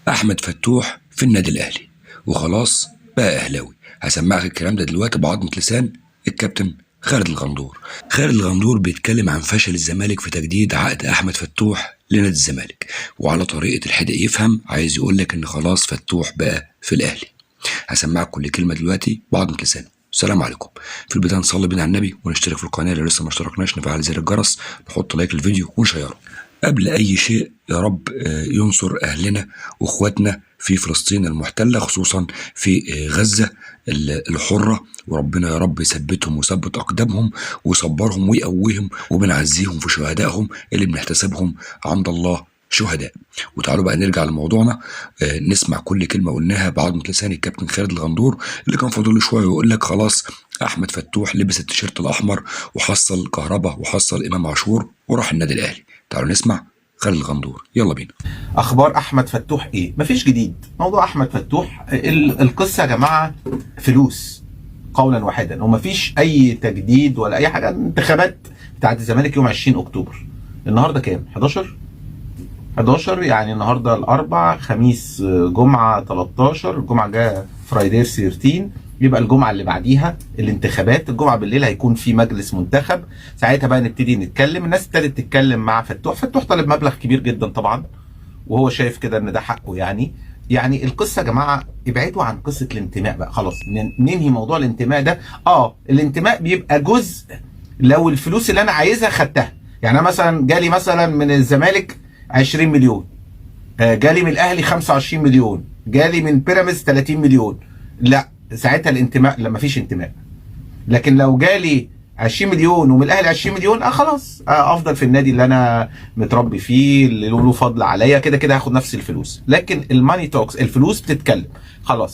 احمد فتوح في النادي الاهلي وخلاص بقى اهلاوي. هسمعك الكلام ده دلوقتي بعضمة لسان الكابتن خالد الغندور. خالد الغندور بيتكلم عن فشل الزمالك في تجديد عقد احمد فتوح لنادي الزمالك، وعلى طريقة الحدق يفهم عايز يقول لك ان خلاص فتوح بقى في الاهلي. هسمعك كل كلمة دلوقتي بعضمة لسان. السلام عليكم. في البداية نصلي بينا على النبي ونشترك في القناة اللي لسه ما اشتركناش، نفعل زر الجرس، نحط لايك للفيديو ونشيره. قبل أي شيء يا رب ينصر أهلنا وإخواتنا في فلسطين المحتلة، خصوصا في غزة الحرة، وربنا يا رب يثبتهم ويثبت أقدامهم ويصبرهم ويقويهم، وبنعزيهم في شهدائهم اللي بنحتسبهم عند الله شهداء. وتعالوا بقى نرجع لموضوعنا، نسمع كل كلمة قلناها بعضمة لسان الكابتن خالد الغندور اللي كان فاضل له شوية ويقول لك خلاص أحمد فتوح لبس التيشيرت الأحمر وحصل كهربا وحصل إمام عاشور وراح النادي الأهلي. تعالوا نسمع خالد الغندور، يلا بينا. اخبار احمد فتوح ايه؟ مفيش جديد. موضوع احمد فتوح القصه يا جماعه فلوس قولا واحدا، ومفيش اي تجديد ولا اي حاجه. الانتخابات بتاعت الزمالك يوم 20 اكتوبر. النهارده كام؟ 11 يعني النهارده الاربع، خميس، جمعه 13، الجمعه جايه فرايداي 13، يبقى الجمعه اللي بعديها الانتخابات. الجمعه بالليل هيكون في مجلس منتخب، ساعتها بقى نبتدي نتكلم. الناس ابتدت تتكلم مع فتوح. فتوح طالب مبلغ كبير جدا طبعا، وهو شايف كده ان ده حقه. يعني القصه يا جماعه ابعدوا عن قصه الانتماء بقى، خلاص ننهي موضوع الانتماء ده. الانتماء بيبقى جزء لو الفلوس اللي انا عايزها خدتها. يعني انا مثلا جالي مثلا من الزمالك 20 مليون، جالي من الاهلي 25 مليون، جالي من بيراميدز 30 مليون، لا ساعتها الانتماء لما فيش انتماء. لكن لو جالي 20 مليون ومن الاهلي 20 مليون، خلاص افضل في النادي اللي انا متربي فيه، اللي له فضل عليا، كده كده هاخد نفس الفلوس. لكن الماني توكس، الفلوس بتتكلم خلاص.